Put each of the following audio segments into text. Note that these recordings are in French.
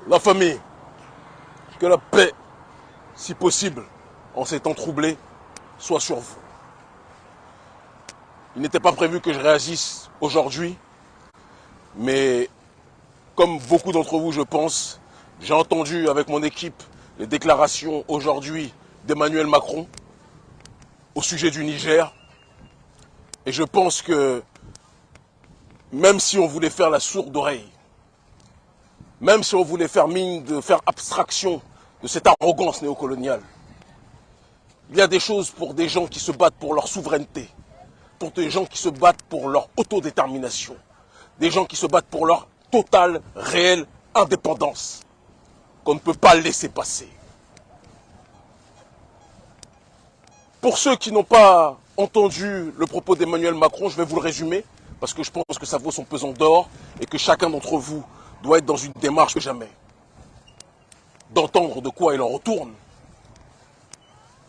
La famille, que la paix, si possible, en ces temps troublés, soit sur vous. Il n'était pas prévu que je réagisse aujourd'hui, mais comme beaucoup d'entre vous, je pense, j'ai entendu avec mon équipe les déclarations aujourd'hui d'Emmanuel Macron au sujet du Niger. Et je pense que même si on voulait faire la sourde oreille, même si on voulait faire mine de faire abstraction de cette arrogance néocoloniale, il y a des choses pour des gens qui se battent pour leur souveraineté, pour des gens qui se battent pour leur autodétermination, des gens qui se battent pour leur totale, réelle indépendance, qu'on ne peut pas laisser passer. Pour ceux qui n'ont pas entendu le propos d'Emmanuel Macron, je vais vous le résumer, parce que je pense que ça vaut son pesant d'or et que chacun d'entre vous doit être dans une démarche que jamais d'entendre de quoi il en retourne.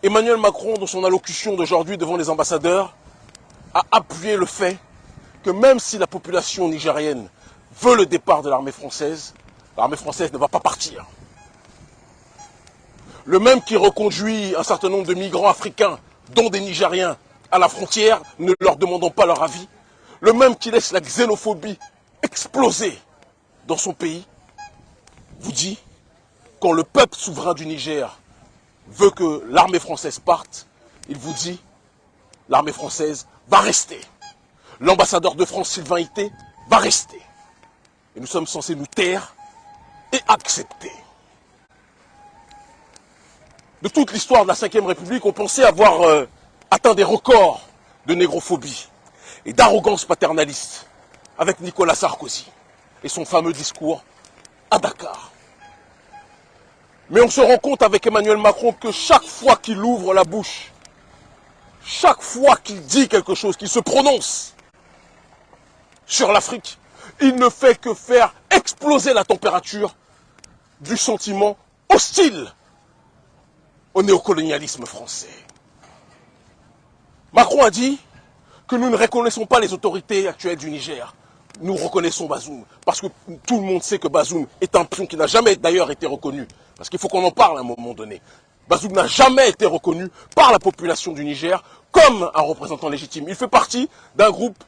Emmanuel Macron, dans son allocution d'aujourd'hui devant les ambassadeurs, a appuyé le fait que même si la population nigérienne veut le départ de l'armée française ne va pas partir. Le même qui reconduit un certain nombre de migrants africains, dont des Nigériens, à la frontière, ne leur demandant pas leur avis. Le même qui laisse la xénophobie exploser dans son pays, vous dit, quand le peuple souverain du Niger veut que l'armée française parte, il vous dit, l'armée française va rester. L'ambassadeur de France, Sylvain Ité, va rester. Et nous sommes censés nous taire et accepter. De toute l'histoire de la Ve République, on pensait avoir atteint des records de négrophobie et d'arrogance paternaliste avec Nicolas Sarkozy et son fameux discours à Dakar. Mais on se rend compte avec Emmanuel Macron que chaque fois qu'il ouvre la bouche, chaque fois qu'il dit quelque chose, qu'il se prononce sur l'Afrique, il ne fait que faire exploser la température du sentiment hostile au néocolonialisme français. Macron a dit que nous ne reconnaissons pas les autorités actuelles du Niger. Nous reconnaissons Bazoum, parce que tout le monde sait que Bazoum est un pion qui n'a jamais d'ailleurs été reconnu. Parce qu'il faut qu'on en parle à un moment donné. Bazoum n'a jamais été reconnu par la population du Niger comme un représentant légitime. Il fait partie d'un groupe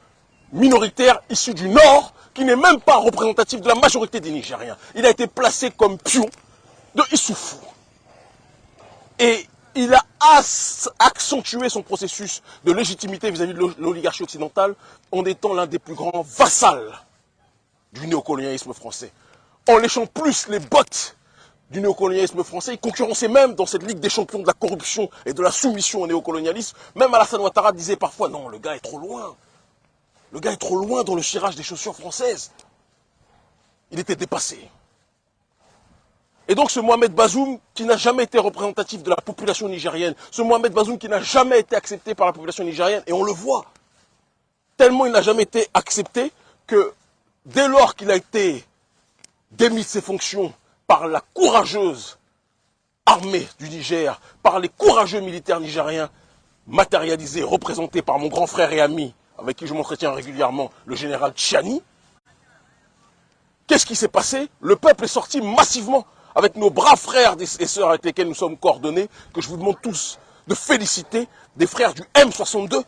minoritaire issu du Nord qui n'est même pas représentatif de la majorité des Nigériens. Il a été placé comme pion de Issoufou. Et il a accentué son processus de légitimité vis-à-vis de l'oligarchie occidentale en étant l'un des plus grands vassals du néocolonialisme français. En léchant plus les bottes du néocolonialisme français, il concurrençait même dans cette ligue des champions de la corruption et de la soumission au néocolonialisme. Même Alassane Ouattara disait parfois, non, le gars est trop loin. Le gars est trop loin dans le cirage des chaussures françaises. Il était dépassé. Et donc ce Mohamed Bazoum, qui n'a jamais été représentatif de la population nigérienne, ce Mohamed Bazoum qui n'a jamais été accepté par la population nigérienne, et on le voit, tellement il n'a jamais été accepté que dès lors qu'il a été démis de ses fonctions par la courageuse armée du Niger, par les courageux militaires nigériens, matérialisés, représentés par mon grand frère et ami, avec qui je m'entretiens régulièrement, le général Tchiani, qu'est-ce qui s'est passé? Le peuple est sorti massivement avec nos braves frères et sœurs avec lesquels nous sommes coordonnés, que je vous demande tous de féliciter, des frères du M62,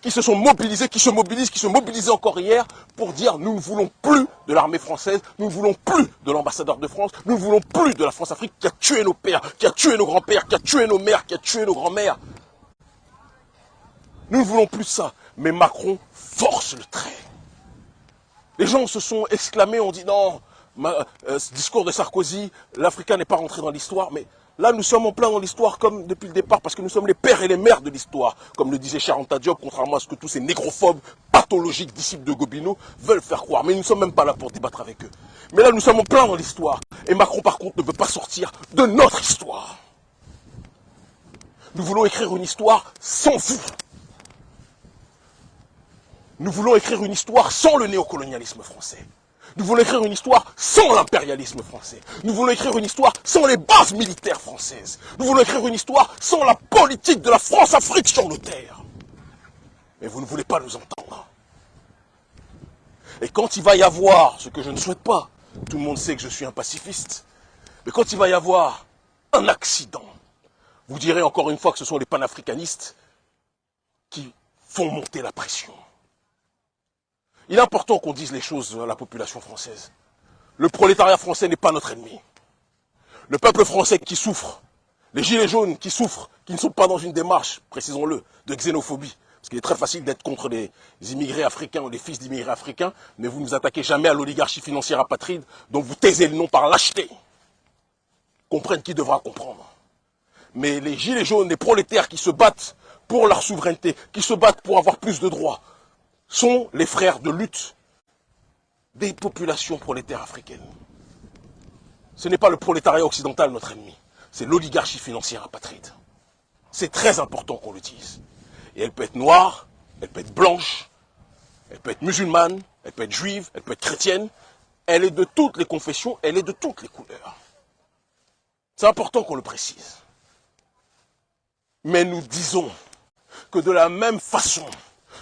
qui se sont mobilisés, qui se mobilisaient encore hier pour dire nous ne voulons plus de l'armée française, nous ne voulons plus de l'ambassadeur de France, nous ne voulons plus de la France-Afrique qui a tué nos pères, qui a tué nos grands-pères, qui a tué nos mères, qui a tué nos grands-mères. Nous ne voulons plus ça. Mais Macron force le trait. Les gens se sont exclamés, on dit non, ce discours de Sarkozy, l'Africain n'est pas rentré dans l'histoire, mais là nous sommes en plein dans l'histoire comme depuis le départ, parce que nous sommes les pères et les mères de l'histoire, comme le disait Charanta Diop, contrairement à ce que tous ces négrophobes pathologiques disciples de Gobineau veulent faire croire. Mais nous ne sommes même pas là pour débattre avec eux. Mais là nous sommes en plein dans l'histoire, et Macron par contre ne veut pas sortir de notre histoire. Nous voulons écrire une histoire sans vous. Nous voulons écrire une histoire sans le néocolonialisme français. Nous voulons écrire une histoire sans l'impérialisme français. Nous voulons écrire une histoire sans les bases militaires françaises. Nous voulons écrire une histoire sans la politique de la France-Afrique sur nos terres. Mais vous ne voulez pas nous entendre. Et quand il va y avoir, ce que je ne souhaite pas, Tout le monde sait que je suis un pacifiste. Mais quand il va y avoir un accident, vous direz encore une fois que ce sont les panafricanistes qui font monter la pression. Il est important qu'on dise les choses à la population française. Le prolétariat français n'est pas notre ennemi. Le peuple français qui souffre, les gilets jaunes qui souffrent, qui ne sont pas dans une démarche, précisons-le, de xénophobie. Parce qu'il est très facile d'être contre les immigrés africains ou les fils d'immigrés africains, mais vous ne vous attaquez jamais à l'oligarchie financière apatride dont vous taisez le nom par lâcheté. Comprenne qui devra comprendre. Mais les gilets jaunes, les prolétaires qui se battent pour leur souveraineté, qui se battent pour avoir plus de droits, sont les frères de lutte des populations prolétaires africaines. Ce n'est pas le prolétariat occidental notre ennemi, c'est l'oligarchie financière apatride. C'est très important qu'on le dise. Et elle peut être noire, elle peut être blanche, elle peut être musulmane, elle peut être juive, elle peut être chrétienne. Elle est de toutes les confessions, elle est de toutes les couleurs. C'est important qu'on le précise. Mais nous disons que de la même façon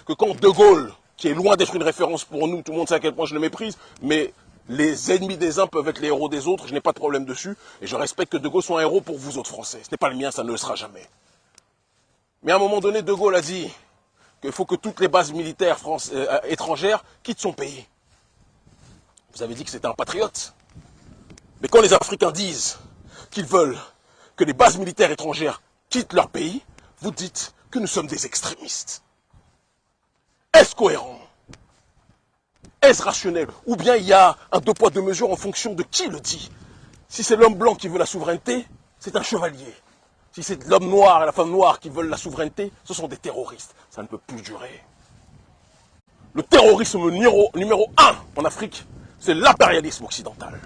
que quand De Gaulle, qui est loin d'être une référence pour nous, tout le monde sait à quel point je le méprise, mais les ennemis des uns peuvent être les héros des autres, je n'ai pas de problème dessus, et je respecte que De Gaulle soit un héros pour vous autres Français. Ce n'est pas le mien, ça ne le sera jamais. Mais à un moment donné, De Gaulle a dit qu'il faut que toutes les bases militaires étrangères quittent son pays. Vous avez dit que c'était un patriote. Mais quand les Africains disent qu'ils veulent que les bases militaires étrangères quittent leur pays, vous dites que nous sommes des extrémistes. Est-ce cohérent? Est-ce rationnel? Ou bien il y a un deux poids deux mesures en fonction de qui le dit? Si c'est l'homme blanc qui veut la souveraineté, c'est un chevalier. Si c'est l'homme noir et la femme noire qui veulent la souveraineté, ce sont des terroristes. Ça ne peut plus durer. Le terrorisme numéro 1 en Afrique, c'est l'impérialisme occidental.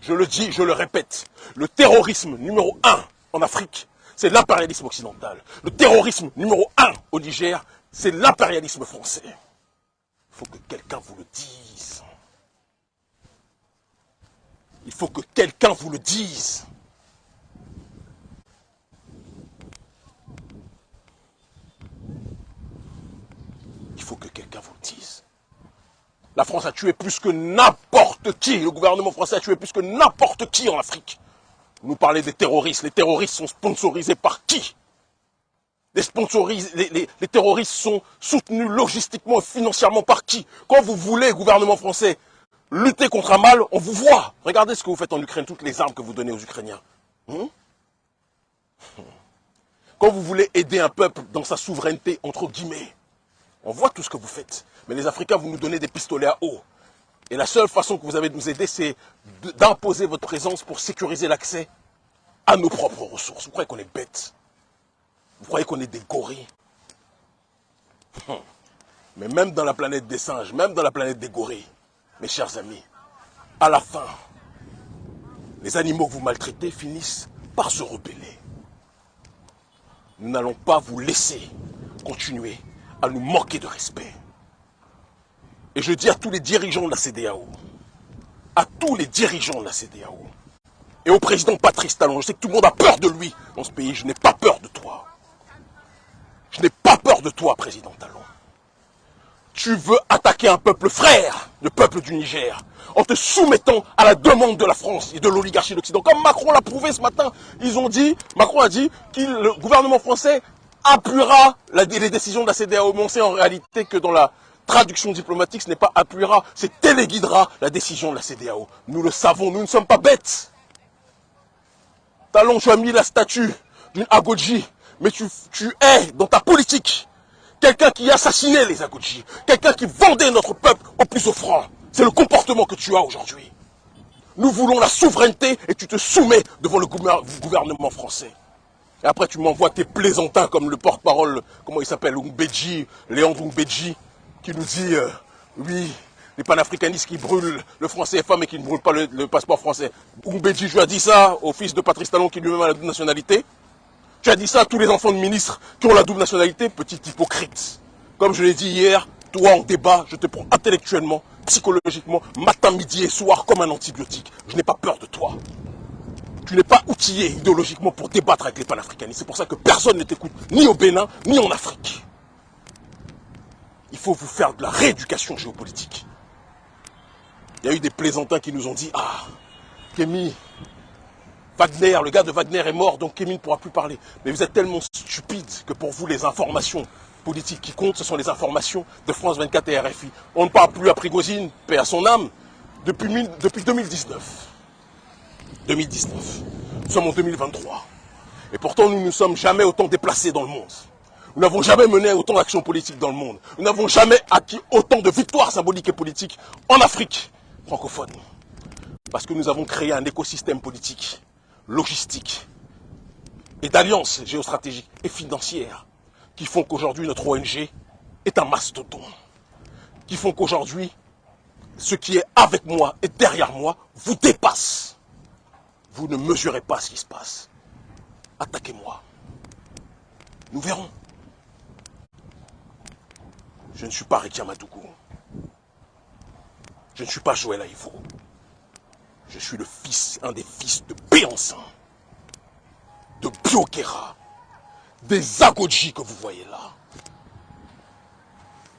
Je le dis, je le répète. Le terrorisme numéro 1 en Afrique, c'est l'impérialisme occidental. Le terrorisme numéro 1 au Niger, c'est l'impérialisme français. Il faut que quelqu'un vous le dise. Il faut que quelqu'un vous le dise. Il faut que quelqu'un vous le dise. La France a tué plus que n'importe qui. Le gouvernement français a tué plus que n'importe qui en Afrique. Vous nous parlez des terroristes. Les terroristes sont sponsorisés par qui? Les terroristes sont soutenus logistiquement et financièrement par qui? Quand vous voulez, gouvernement français, lutter contre un mal, on vous voit. Regardez ce que vous faites en Ukraine, toutes les armes que vous donnez aux Ukrainiens. Quand vous voulez aider un peuple dans sa souveraineté, entre guillemets, on voit tout ce que vous faites. Mais les Africains, vous nous donnez des pistolets à eau. Et la seule façon que vous avez de nous aider, c'est d'imposer votre présence pour sécuriser l'accès à nos propres ressources. Vous croyez qu'on est bêtes? Vous croyez qu'on est des gorilles? Mais même dans la planète des singes, même dans la planète des gorilles, mes chers amis, à la fin, les animaux que vous maltraitez finissent par se rebeller. Nous n'allons pas vous laisser continuer à nous manquer de respect. Et je dis à tous les dirigeants de la CEDEAO, à tous les dirigeants de la CEDEAO, et au président Patrice Talon, je sais que tout le monde a peur de lui dans ce pays, je n'ai pas peur de toi. Je n'ai pas peur de toi, président Talon. Tu veux attaquer un peuple frère, le peuple du Niger, en te soumettant à la demande de la France et de l'oligarchie d'Occident. Comme Macron l'a prouvé ce matin, Macron a dit que le gouvernement français appuiera les décisions de la CEDEAO. Mais on sait en réalité que dans la traduction diplomatique, ce n'est pas appuiera, c'est téléguidera la décision de la CEDEAO. Nous le savons, nous ne sommes pas bêtes. Talon, tu as mis la statue d'une Agodji, mais tu es dans ta politique quelqu'un qui assassinait les Agodji, quelqu'un qui vendait notre peuple au plus offrant. C'est le comportement que tu as aujourd'hui. Nous voulons la souveraineté et tu te soumets devant le gouvernement français. Et après tu m'envoies tes plaisantins comme le porte-parole, comment il s'appelle, Ngbeji, Léandre Ngbeji, qui nous dit, oui, les panafricanistes qui brûlent le franc CFA mais qui ne brûlent pas le passeport français. Ngbeji, je lui ai dit ça au fils de Patrice Talon qui lui-même a la double nationalité. Tu as dit ça à tous les enfants de ministres qui ont la double nationalité, petit hypocrite. Comme je l'ai dit hier, toi en débat, je te prends intellectuellement, psychologiquement, matin, midi et soir comme un antibiotique. Je n'ai pas peur de toi. Tu n'es pas outillé idéologiquement pour débattre avec les panafricanistes. C'est pour ça que personne ne t'écoute, ni au Bénin, ni en Afrique. Il faut vous faire de la rééducation géopolitique. Il y a eu des plaisantins qui nous ont dit « Ah, Kémy, Wagner, le gars de Wagner est mort, donc Kémy ne pourra plus parler. » Mais vous êtes tellement stupide que pour vous, les informations politiques qui comptent, ce sont les informations de France 24 et RFI. On ne parle plus à Prigozhin, paix à son âme, depuis 2019. 2019. Nous sommes en 2023. Et pourtant, nous ne sommes jamais autant déplacés dans le monde. Nous n'avons jamais mené autant d'actions politiques dans le monde. Nous n'avons jamais acquis autant de victoires symboliques et politiques en Afrique francophone. Parce que nous avons créé un écosystème politique, logistique et d'alliances géostratégiques et financières qui font qu'aujourd'hui notre ONG est un mastodonte. Qui font qu'aujourd'hui, ce qui est avec moi et derrière moi vous dépasse. Vous ne mesurez pas ce qui se passe. Attaquez-moi. Nous verrons. Je ne suis pas Rekia Madougou. Je ne suis pas Joël Aïvo. Je suis le fils, un des fils de Béancin, de Biokera, des Agodji que vous voyez là,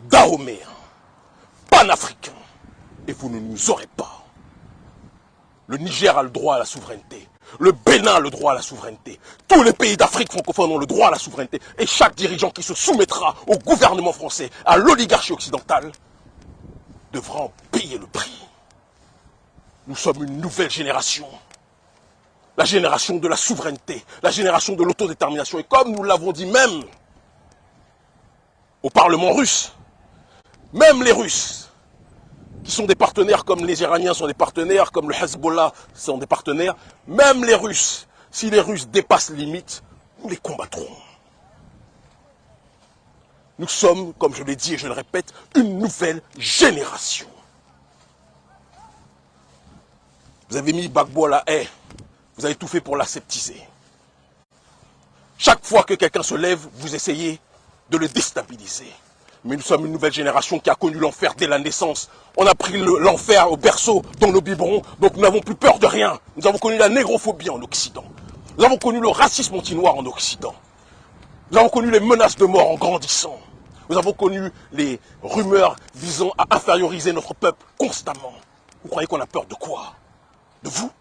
Dahoméens, panafricains, et vous ne nous aurez pas. Le Niger a le droit à la souveraineté. Le Bénin a le droit à la souveraineté. Tous les pays d'Afrique francophone ont le droit à la souveraineté. Et chaque dirigeant qui se soumettra au gouvernement français, à l'oligarchie occidentale, devra en payer le prix. Nous sommes une nouvelle génération. La génération de la souveraineté, la génération de l'autodétermination. Et comme nous l'avons dit même au Parlement russe, même les Russes, qui sont des partenaires comme les Iraniens sont des partenaires, comme le Hezbollah sont des partenaires, même les Russes, si les Russes dépassent les limites, nous les combattrons. Nous sommes, comme je l'ai dit et je le répète, une nouvelle génération. Vous avez mis Gbagbo à la haie, vous avez tout fait pour l'aseptiser. Chaque fois que quelqu'un se lève, vous essayez de le déstabiliser. Mais nous sommes une nouvelle génération qui a connu l'enfer dès la naissance. On a pris l'enfer au berceau, dans nos biberons, donc nous n'avons plus peur de rien. Nous avons connu la négrophobie en Occident. Nous avons connu le racisme anti-noir en Occident. Nous avons connu les menaces de mort en grandissant. Nous avons connu les rumeurs visant à inférioriser notre peuple constamment. Vous croyez qu'on a peur de quoi? De vous?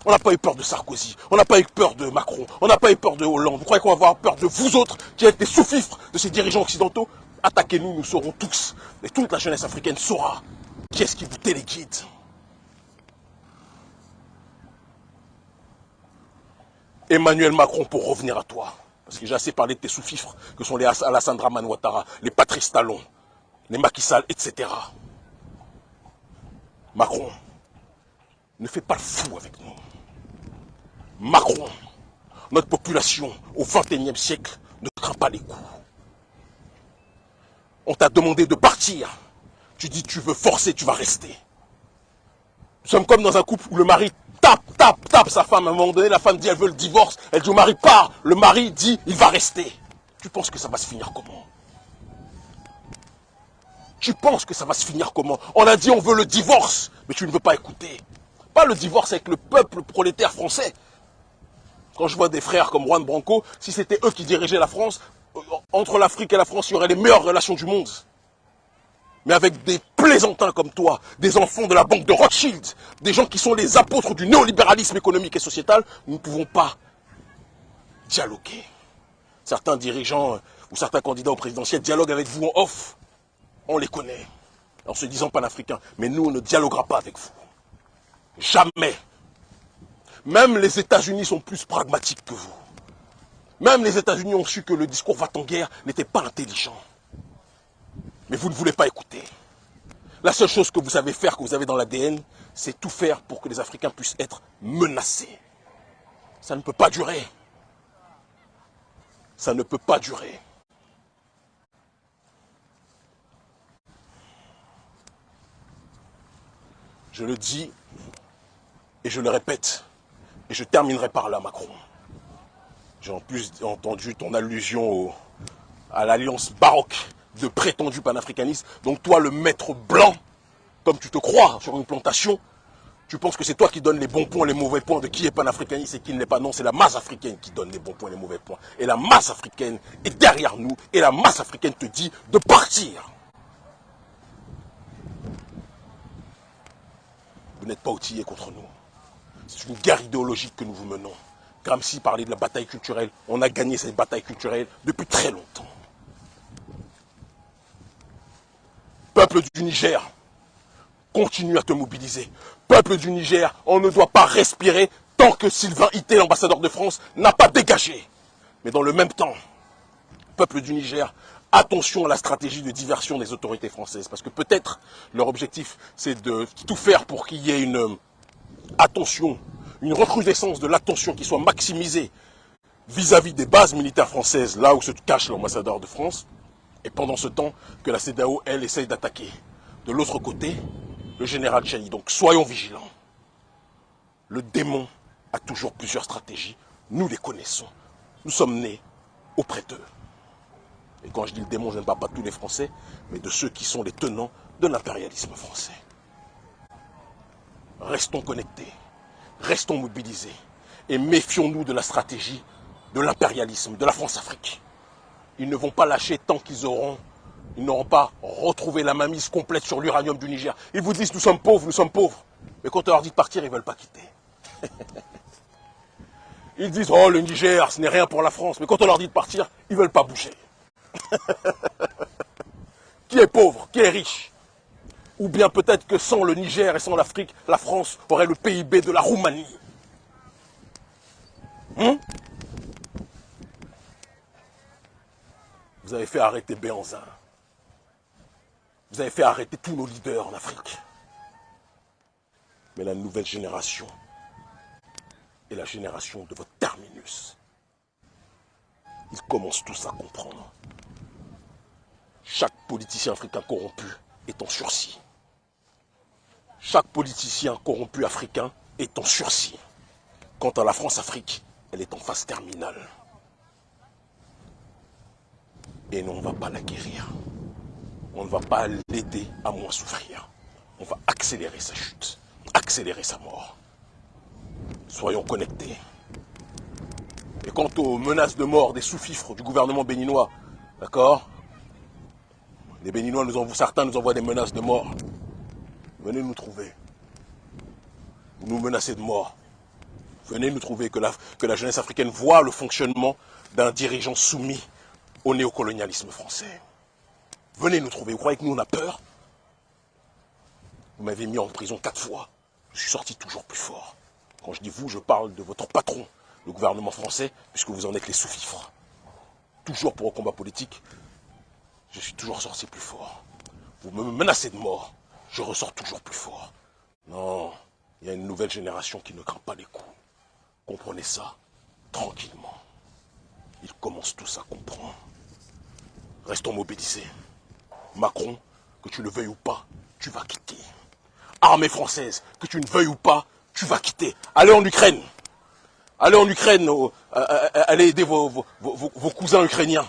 On n'a pas eu peur de Sarkozy, on n'a pas eu peur de Macron, on n'a pas eu peur de Hollande. Vous croyez qu'on va avoir peur de vous autres qui êtes des sous-fifres de ces dirigeants occidentaux? Attaquez-nous, nous saurons tous. Et toute la jeunesse africaine saura qui est-ce qui vous téléguide. Emmanuel Macron, pour revenir à toi, parce que j'ai assez parlé de tes sous-fifres, que sont les Alassane Dramane Ouattara, les Patrice Talon, les Macky Sall, etc. Macron, ne fais pas le fou avec nous. Macron, notre population au XXIe siècle ne craint pas les coups. On t'a demandé de partir. Tu dis tu veux forcer, tu vas rester. Nous sommes comme dans un couple où le mari tape sa femme. À un moment donné, la femme dit elle veut le divorce. Elle dit au mari pars. Le mari dit il va rester. Tu penses que ça va se finir comment? Tu penses que ça va se finir comment? On a dit on veut le divorce, mais tu ne veux pas écouter. Pas le divorce avec le peuple prolétaire français. Quand je vois des frères comme Juan Branco, si c'était eux qui dirigeaient la France, entre l'Afrique et la France, il y aurait les meilleures relations du monde. Mais avec des plaisantins comme toi, des enfants de la banque de Rothschild, des gens qui sont les apôtres du néolibéralisme économique et sociétal, nous ne pouvons pas dialoguer. Certains dirigeants ou certains candidats au présidentiel dialoguent avec vous en off. On les connaît, en se disant panafricains. Mais nous, on ne dialoguera pas avec vous. Jamais. Même les États-Unis sont plus pragmatiques que vous. Même les États-Unis ont su que le discours va-t-en-guerre n'était pas intelligent. Mais vous ne voulez pas écouter. La seule chose que vous savez faire, que vous avez dans l'ADN, c'est tout faire pour que les Africains puissent être menacés. Ça ne peut pas durer. Ça ne peut pas durer. Je le dis et je le répète. Et je terminerai par là, Macron. J'ai en plus entendu ton allusion à l'alliance baroque de prétendus panafricanistes. Donc toi, le maître blanc, comme tu te crois sur une plantation, tu penses que c'est toi qui donnes les bons points, les mauvais points de qui est panafricaniste et qui ne l'est pas. Non, c'est la masse africaine qui donne les bons points et les mauvais points. Et la masse africaine est derrière nous et la masse africaine te dit de partir. Vous n'êtes pas outillés contre nous. C'est une guerre idéologique que nous vous menons. Gramsci parlait de la bataille culturelle. On a gagné cette bataille culturelle depuis très longtemps. Peuple du Niger, continue à te mobiliser. Peuple du Niger, on ne doit pas respirer tant que Sylvain Ité, l'ambassadeur de France, n'a pas dégagé. Mais dans le même temps, peuple du Niger, attention à la stratégie de diversion des autorités françaises. Parce que peut-être leur objectif, c'est de tout faire pour qu'il y ait une attention, une recrudescence de l'attention qui soit maximisée vis-à-vis des bases militaires françaises, là où se cache l'ambassadeur de France. Et pendant ce temps, que la CEDEAO, elle, essaye d'attaquer. De l'autre côté, le général Tchani. Donc soyons vigilants. Le démon a toujours plusieurs stratégies. Nous les connaissons. Nous sommes nés auprès d'eux. Et quand je dis le démon, je ne parle pas de tous les Français, mais de ceux qui sont les tenants de l'impérialisme français. Restons connectés, restons mobilisés et méfions-nous de la stratégie de l'impérialisme, de la France-Afrique. Ils ne vont pas lâcher tant qu'ils n'auront pas retrouvé la mainmise complète sur l'uranium du Niger. Ils vous disent nous sommes pauvres, nous sommes pauvres. Mais quand on leur dit de partir, ils ne veulent pas quitter. Ils disent oh le Niger, ce n'est rien pour la France. Mais quand on leur dit de partir, ils ne veulent pas bouger. Qui est pauvre, qui est riche? Ou bien peut-être que sans le Niger et sans l'Afrique, la France aurait le PIB de la Roumanie. Vous avez fait arrêter Béhanzin. Vous avez fait arrêter tous nos leaders en Afrique. Mais la nouvelle génération est la génération de votre terminus. Ils commencent tous à comprendre. Chaque politicien africain corrompu est en sursis. Chaque politicien corrompu africain est en sursis. Quant à la France-Afrique, elle est en phase terminale. Et nous, on ne va pas la guérir. On ne va pas l'aider à moins souffrir. On va accélérer sa chute, accélérer sa mort. Soyons connectés. Et quant aux menaces de mort des sous-fifres du gouvernement béninois, d'accord? Les Béninois, certains nous envoient des menaces de mort. Venez nous trouver. Vous nous menacez de mort. Venez nous trouver, que la jeunesse africaine voit le fonctionnement d'un dirigeant soumis au néocolonialisme français. Venez nous trouver. Vous croyez que nous, on a peur? Vous m'avez mis en prison 4 fois. Je suis sorti toujours plus fort. Quand je dis vous, je parle de votre patron, le gouvernement français, puisque vous en êtes les sous-fifres. Toujours pour un combat politique, je suis toujours sorti plus fort. Vous me menacez de mort, je ressors toujours plus fort. Non, il y a une nouvelle génération qui ne craint pas les coups. Comprenez ça tranquillement. Ils commencent tous à comprendre. Restons mobilisés. Macron, que tu le veuilles ou pas, tu vas quitter. Armée française, que tu ne veuilles ou pas, tu vas quitter. Allez en Ukraine. Allez en Ukraine, allez aider vos cousins ukrainiens.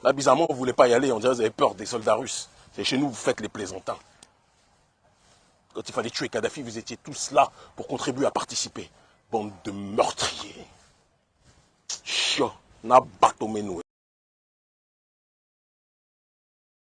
Là, bizarrement, vous ne voulez pas y aller. On dirait que vous avez peur des soldats russes. C'est chez nous, vous faites les plaisantins. Quand il fallait tuer Kadhafi, vous étiez tous là pour contribuer à participer. Bande de meurtriers. Chio, na batomeno.